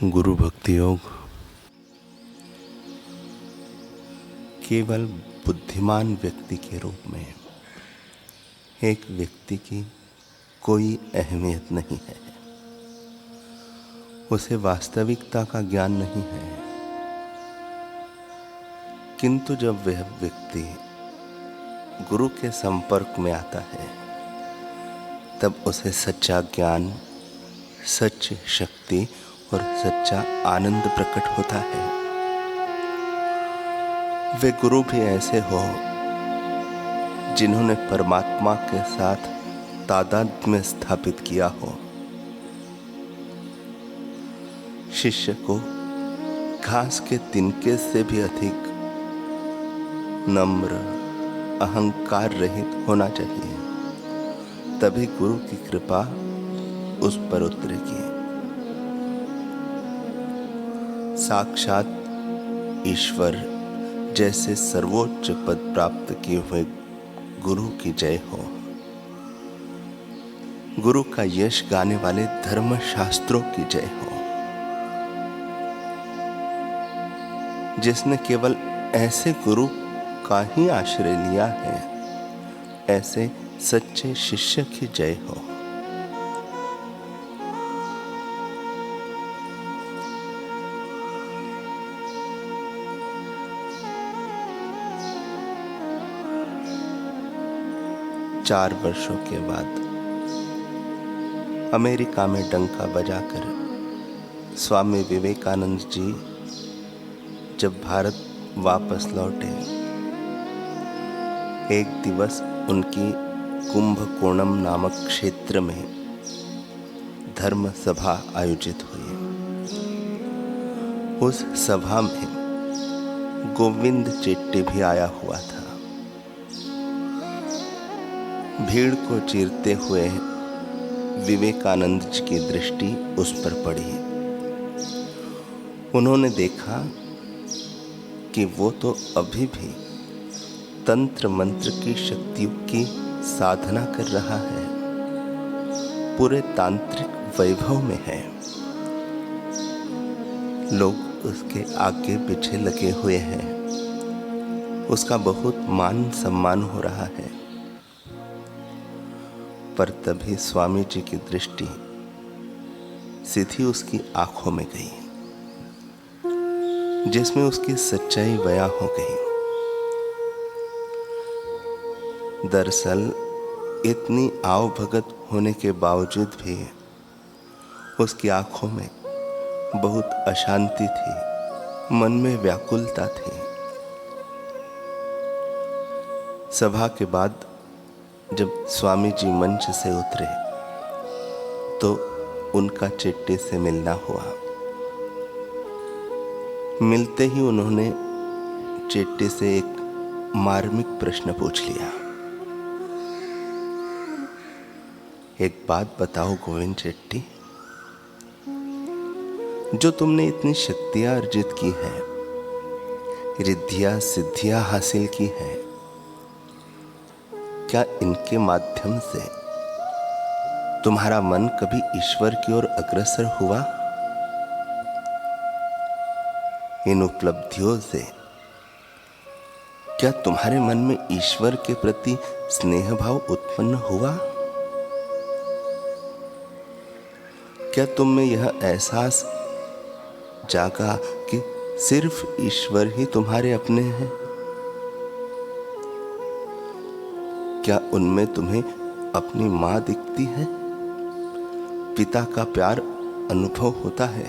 गुरु भक्ति योग केवल बुद्धिमान व्यक्ति के रूप में एक व्यक्ति की कोई अहमियत नहीं है। उसे वास्तविकता का ज्ञान नहीं है, किंतु जब वह व्यक्ति गुरु के संपर्क में आता है तब उसे सच्चा ज्ञान, सच्ची शक्ति और सच्चा आनंद प्रकट होता है। वे गुरु भी ऐसे हो जिन्होंने परमात्मा के साथ तादात्म्य स्थापित किया हो। शिष्य को घास के तिनके से भी अधिक नम्र, अहंकार रहित होना चाहिए, तभी गुरु की कृपा उस पर उतरेगी। साक्षात ईश्वर जैसे सर्वोच्च पद प्राप्त किए हुए गुरु की जय हो। गुरु का यश गाने वाले धर्म शास्त्रों की जय हो। जिसने केवल ऐसे गुरु का ही आश्रय लिया है, ऐसे सच्चे शिष्य की जय हो। चार वर्षों के बाद अमेरिका में डंका बजाकर स्वामी विवेकानंद जी जब भारत वापस लौटे, एक दिवस उनकी कुंभकोणम नामक क्षेत्र में धर्म सभा आयोजित हुई। उस सभा में गोविंद चेट्टी भी आया हुआ था। भीड़ को चीरते हुए विवेकानंद जी की दृष्टि उस पर पड़ी। उन्होंने देखा कि वो तो अभी भी तंत्र मंत्र की शक्तियों की साधना कर रहा है, पूरे तांत्रिक वैभव में है। लोग उसके आगे पीछे लगे हुए हैं, उसका बहुत मान सम्मान हो रहा है। पर तभी स्वामी जी की दृष्टि सीधी उसकी आंखों में गई, जिसमें उसकी सच्चाई बयां हो गई। दरअसल इतनी आवभगत होने के बावजूद भी उसकी आंखों में बहुत अशांति थी, मन में व्याकुलता थी। सभा के बाद जब स्वामी जी मंच से उतरे तो उनका चेट्टी से मिलना हुआ। मिलते ही उन्होंने चेट्टी से एक मार्मिक प्रश्न पूछ लिया। एक बात बताओ गोविंद चेट्टी, जो तुमने इतनी शक्तियां अर्जित की है, रिद्धियां सिद्धियां हासिल की है, क्या इनके माध्यम से तुम्हारा मन कभी ईश्वर की ओर अग्रसर हुआ? इन उपलब्धियों से क्या तुम्हारे मन में ईश्वर के प्रति स्नेह भाव उत्पन्न हुआ? क्या तुम में यह एहसास जागा कि सिर्फ ईश्वर ही तुम्हारे अपने हैं? क्या उनमें तुम्हें अपनी मां दिखती है? पिता का प्यार अनुभव होता है?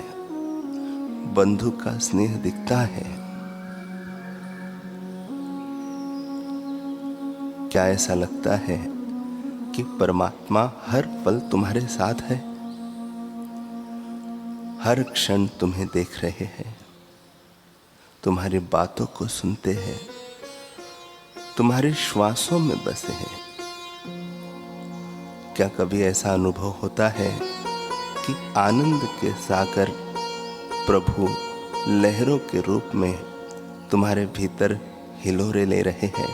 बंधु का स्नेह दिखता है? क्या ऐसा लगता है कि परमात्मा हर पल तुम्हारे साथ है, हर क्षण तुम्हें देख रहे हैं, तुम्हारी बातों को सुनते हैं, तुम्हारे श्वासों में बसे हैं? क्या कभी ऐसा अनुभव होता है कि आनंद के सागर प्रभु लहरों के रूप में तुम्हारे भीतर हिलोरे ले रहे हैं?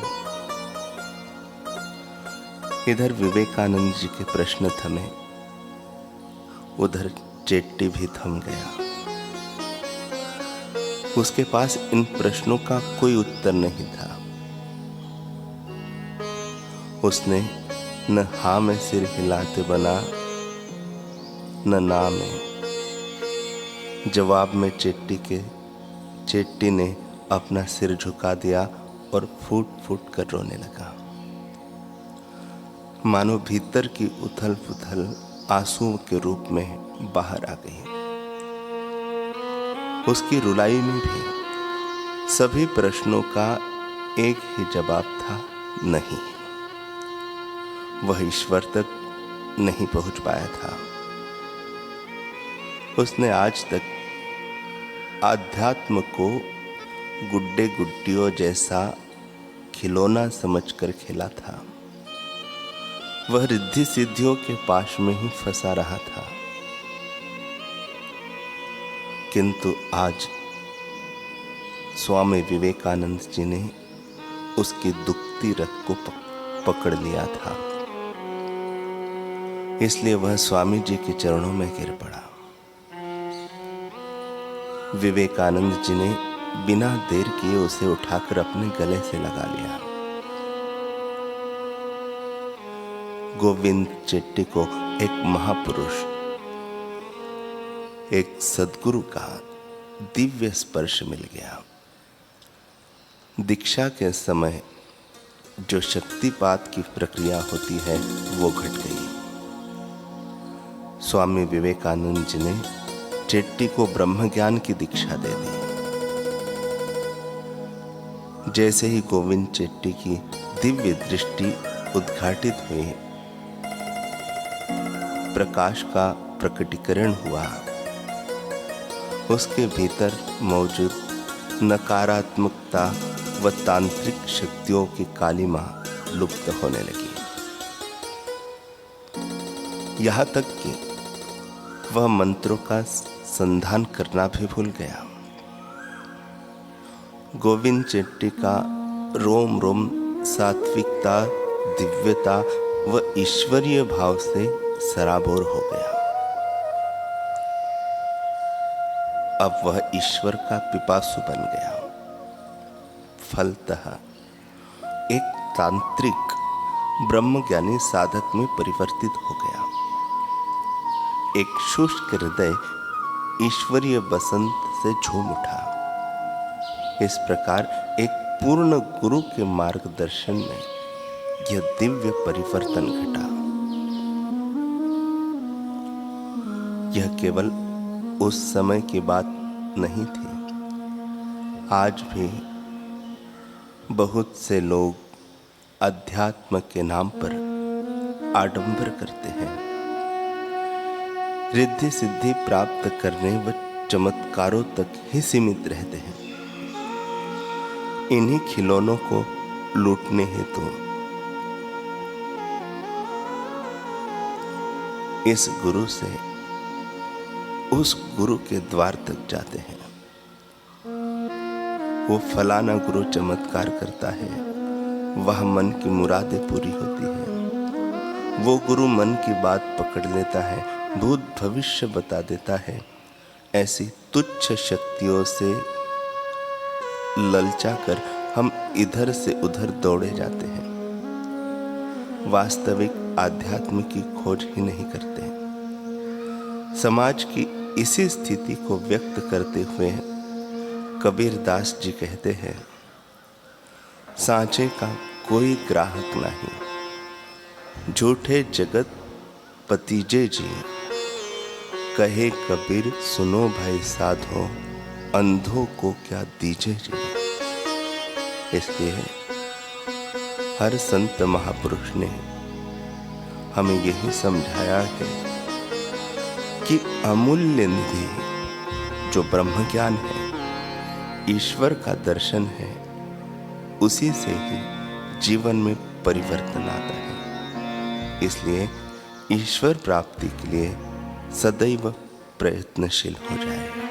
इधर विवेकानंद जी के प्रश्न थमे, उधर चेट्टी भी थम गया। उसके पास इन प्रश्नों का कोई उत्तर नहीं था। उसने न हाँ में सिर हिलाते बना, न ना में। जवाब में चेट्टी ने अपना सिर झुका दिया और फूट फूट कर रोने लगा, मानो भीतर की उथल पुथल आंसुओं के रूप में बाहर आ गई। उसकी रुलाई में भी सभी प्रश्नों का एक ही जवाब था, नहीं। वह ईश्वर तक नहीं पहुंच पाया था। उसने आज तक आध्यात्म को गुड्डे गुड्डियों जैसा खिलौना समझकर खेला था। वह रिद्धि सिद्धियों के पाश में ही फंसा रहा था। किंतु आज स्वामी विवेकानंद जी ने उसकी दुखती रथ को पकड़ लिया था। इसलिए वह स्वामी जी के चरणों में गिर पड़ा। विवेकानंद जी ने बिना देर किए उसे उठाकर अपने गले से लगा लिया। गोविंद चेट्टी को एक महापुरुष, एक सद्गुरु का दिव्य स्पर्श मिल गया। दीक्षा के समय जो शक्तिपात की प्रक्रिया होती है वो घट गई। स्वामी विवेकानंद जी ने चेट्टी को ब्रह्म ज्ञान की दीक्षा दे दी। जैसे ही गोविंद चेट्टी की दिव्य दृष्टि उद्घाटित हुई, प्रकाश का प्रकटीकरण हुआ। उसके भीतर मौजूद नकारात्मकता व तांत्रिक शक्तियों की कालिमा लुप्त होने लगी। यहाँ तक कि वह मंत्रों का संधान करना भी भूल गया। गोविंद चेट्टी का रोम रोम सात्विकता, दिव्यता व ईश्वरीय भाव से सराबोर हो गया। अब वह ईश्वर का पिपासु बन गया। फलतः एक तांत्रिक ब्रह्मज्ञानी साधक में परिवर्तित हो गया। एक शुष्क हृदय ईश्वरीय बसंत से झूम उठा। इस प्रकार एक पूर्ण गुरु के मार्गदर्शन में यह दिव्य परिवर्तन घटा। यह केवल उस समय की बात नहीं थी। आज भी बहुत से लोग अध्यात्म के नाम पर आडंबर करते हैं। रिद्धि सिद्धि प्राप्त करने व चमत्कारों तक ही सीमित रहते हैं। इन्हीं खिलौनों को लूटने हेतु इस गुरु से उस गुरु के द्वार तक जाते हैं। वो फलाना गुरु चमत्कार करता है, वह मन की मुरादें पूरी होती है। वो गुरु मन की बात पकड़ लेता है, भूत भविष्य बता देता है। ऐसी तुच्छ शक्तियों से ललचाकर हम इधर से उधर दौड़े जाते हैं। वास्तविक आध्यात्म की खोज ही नहीं करते। समाज की इसी स्थिति को व्यक्त करते हुए कबीर दास जी कहते हैं, सांचे का कोई ग्राहक नहीं, झूठे जगत पतीजे जी। कहे कबीर सुनो भाई साधो, अंधों को क्या दीजे जी। इसलिए हर संत महापुरुष ने हमें यही समझाया है कि अमूल्य निधि जो ब्रह्म ज्ञान है, ईश्वर का दर्शन है, उसी से ही जीवन में परिवर्तन आता है। इसलिए ईश्वर प्राप्ति के लिए सदैव प्रयत्नशील हो जाए।